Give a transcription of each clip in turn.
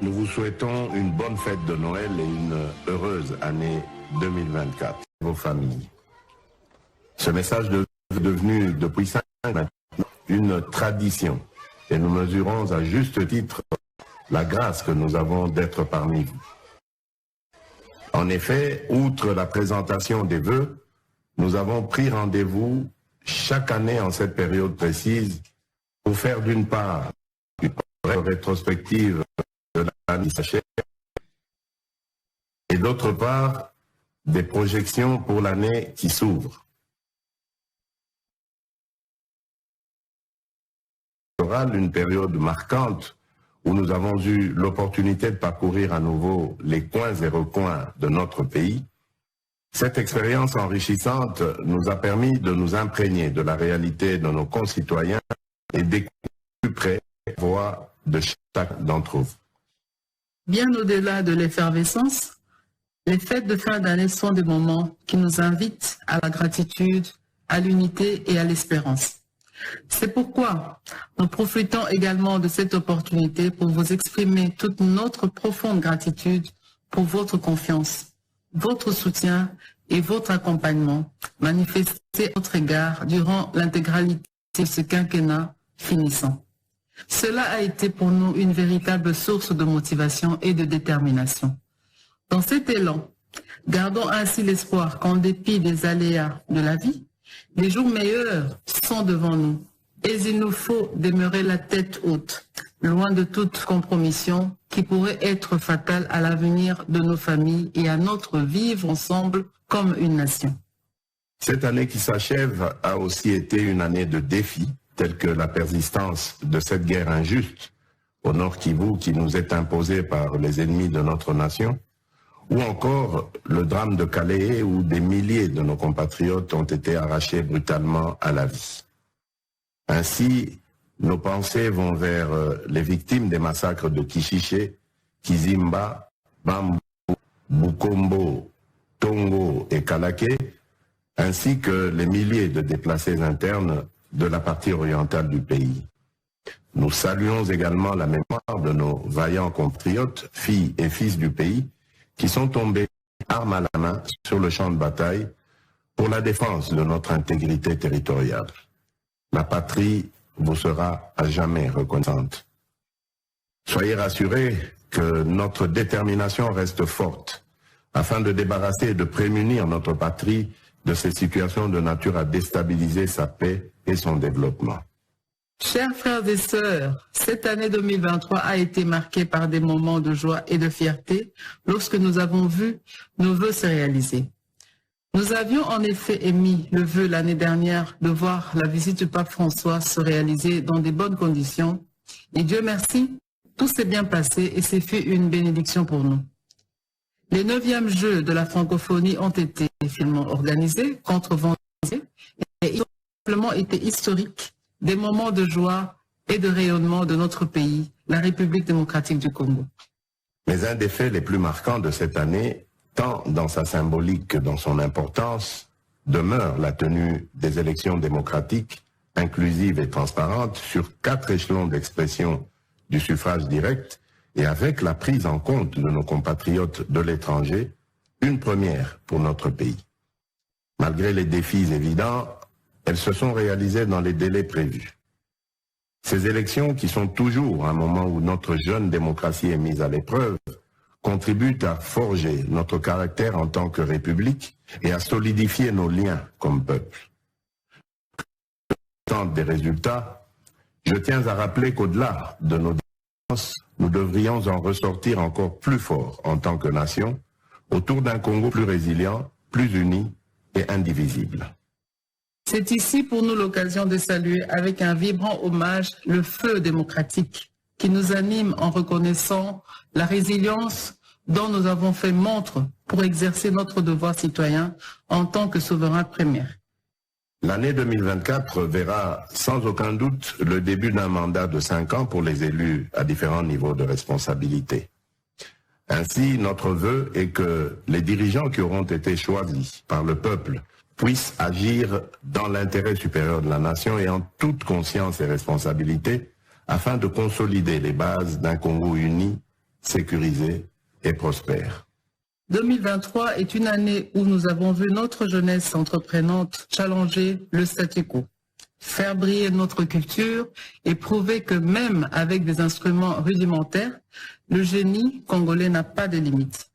Nous vous souhaitons une bonne fête de Noël et une heureuse année 2024. Vos familles. Ce message est devenu depuis 5 ans maintenant une tradition et nous mesurons à juste titre la grâce que nous avons d'être parmi vous. En effet, outre la présentation des vœux, nous avons pris rendez-vous chaque année en cette période précise pour faire d'une part une rétrospective de l'année qui s'achève et d'autre part des projections pour l'année qui s'ouvre. Une période marquante où nous avons eu l'opportunité de parcourir à nouveau les coins et recoins de notre pays. Cette expérience enrichissante nous a permis de nous imprégner de la réalité de nos concitoyens et d'écouter plus près la voix de chaque d'entre eux. Bien au-delà de l'effervescence, les fêtes de fin d'année sont des moments qui nous invitent à la gratitude, à l'unité et à l'espérance. C'est pourquoi nous profitons également de cette opportunité pour vous exprimer toute notre profonde gratitude pour votre confiance, votre soutien et votre accompagnement manifesté à notre égard durant l'intégralité de ce quinquennat finissant. Cela a été pour nous une véritable source de motivation et de détermination. Dans cet élan, gardons ainsi l'espoir qu'en dépit des aléas de la vie, les jours meilleurs sont devant nous et il nous faut demeurer la tête haute, loin de toute compromission qui pourrait être fatale à l'avenir de nos familles et à notre vivre ensemble comme une nation. Cette année qui s'achève a aussi été une année de défis, tels que la persistance de cette guerre injuste au Nord Kivu qui nous est imposée par les ennemis de notre nation, ou encore le drame de Calais où des milliers de nos compatriotes ont été arrachés brutalement à la vie. Ainsi, nos pensées vont vers les victimes des massacres de Kishiché, Kizimba, Bambou, Bukombo, Tongo et Kalaké, ainsi que les milliers de déplacés internes de la partie orientale du pays. Nous saluons également la mémoire de nos vaillants compatriotes, filles et fils du pays, qui sont tombés armes à la main sur le champ de bataille pour la défense de notre intégrité territoriale. La patrie vous sera à jamais reconnaissante. Soyez rassurés que notre détermination reste forte afin de débarrasser et de prémunir notre patrie de ces situations de nature à déstabiliser sa paix et son développement. Chers frères et sœurs, cette année 2023 a été marquée par des moments de joie et de fierté lorsque nous avons vu nos vœux se réaliser. Nous avions en effet émis le vœu l'année dernière de voir la visite du pape François se réaliser dans de bonnes conditions. Et Dieu merci, tout s'est bien passé et c'est fait une bénédiction pour nous. Les 9e Jeux de la francophonie ont été finalement organisés contre Vendée et ils ont simplement été historiques, des moments de joie et de rayonnement de notre pays, la République démocratique du Congo. Mais un des faits les plus marquants de cette année, tant dans sa symbolique que dans son importance, demeure la tenue des élections démocratiques, inclusives et transparentes sur 4 échelons d'expression du suffrage direct et avec la prise en compte de nos compatriotes de l'étranger, une première pour notre pays. Malgré les défis évidents, elles se sont réalisées dans les délais prévus. Ces élections, qui sont toujours un moment où notre jeune démocratie est mise à l'épreuve, contribuent à forger notre caractère en tant que République et à solidifier nos liens comme peuple. Tant des résultats, je tiens à rappeler qu'au-delà de nos différences, nous devrions en ressortir encore plus fort en tant que nation, autour d'un Congo plus résilient, plus uni et indivisible. C'est ici pour nous l'occasion de saluer avec un vibrant hommage le feu démocratique qui nous anime en reconnaissant la résilience dont nous avons fait montre pour exercer notre devoir citoyen en tant que souverain premier. L'année 2024 verra sans aucun doute le début d'un mandat de 5 ans pour les élus à différents niveaux de responsabilité. Ainsi, notre vœu est que les dirigeants qui auront été choisis par le peuple puissent agir dans l'intérêt supérieur de la nation et en toute conscience et responsabilité afin de consolider les bases d'un Congo uni sécurisée et prospère. 2023 est une année où nous avons vu notre jeunesse entreprenante challenger le statu quo, faire briller notre culture et prouver que même avec des instruments rudimentaires, le génie congolais n'a pas de limites.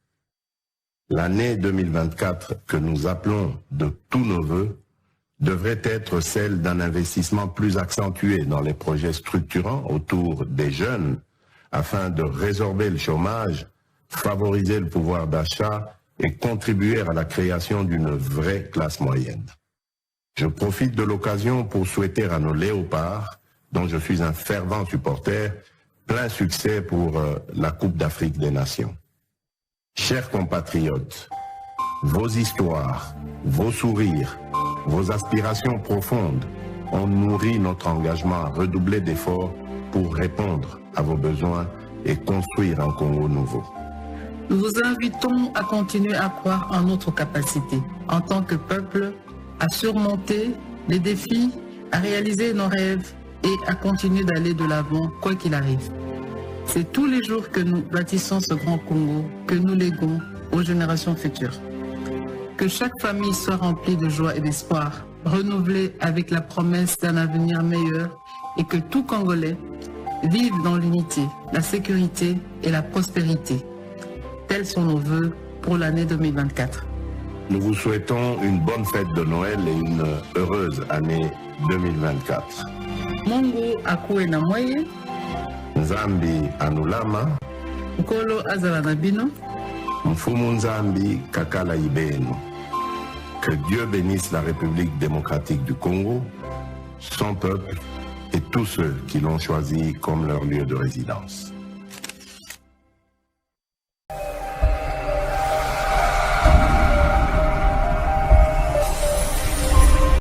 L'année 2024 que nous appelons de tous nos vœux devrait être celle d'un investissement plus accentué dans les projets structurants autour des jeunes afin de résorber le chômage, favoriser le pouvoir d'achat et contribuer à la création d'une vraie classe moyenne. Je profite de l'occasion pour souhaiter à nos léopards, dont je suis un fervent supporter, plein succès pour la Coupe d'Afrique des Nations. Chers compatriotes, vos histoires, vos sourires, vos aspirations profondes ont nourri notre engagement à redoubler d'efforts pour répondre à vos besoins et construire un Congo nouveau. Nous vous invitons à continuer à croire en notre capacité, en tant que peuple, à surmonter les défis, à réaliser nos rêves et à continuer d'aller de l'avant, quoi qu'il arrive. C'est tous les jours que nous bâtissons ce grand Congo, que nous léguons aux générations futures. Que chaque famille soit remplie de joie et d'espoir, renouvelée avec la promesse d'un avenir meilleur et que tout Congolais vive dans l'unité, la sécurité et la prospérité. Tels sont nos vœux pour l'année 2024. Nous vous souhaitons une bonne fête de Noël et une heureuse année 2024. Mungu akuwe na mweye, Nzambi anulama, Nkolo azala na bino, Mfumu Nzambi kakala ibenu. Que Dieu bénisse la République démocratique du Congo, son peuple et tous ceux qui l'ont choisi comme leur lieu de résidence.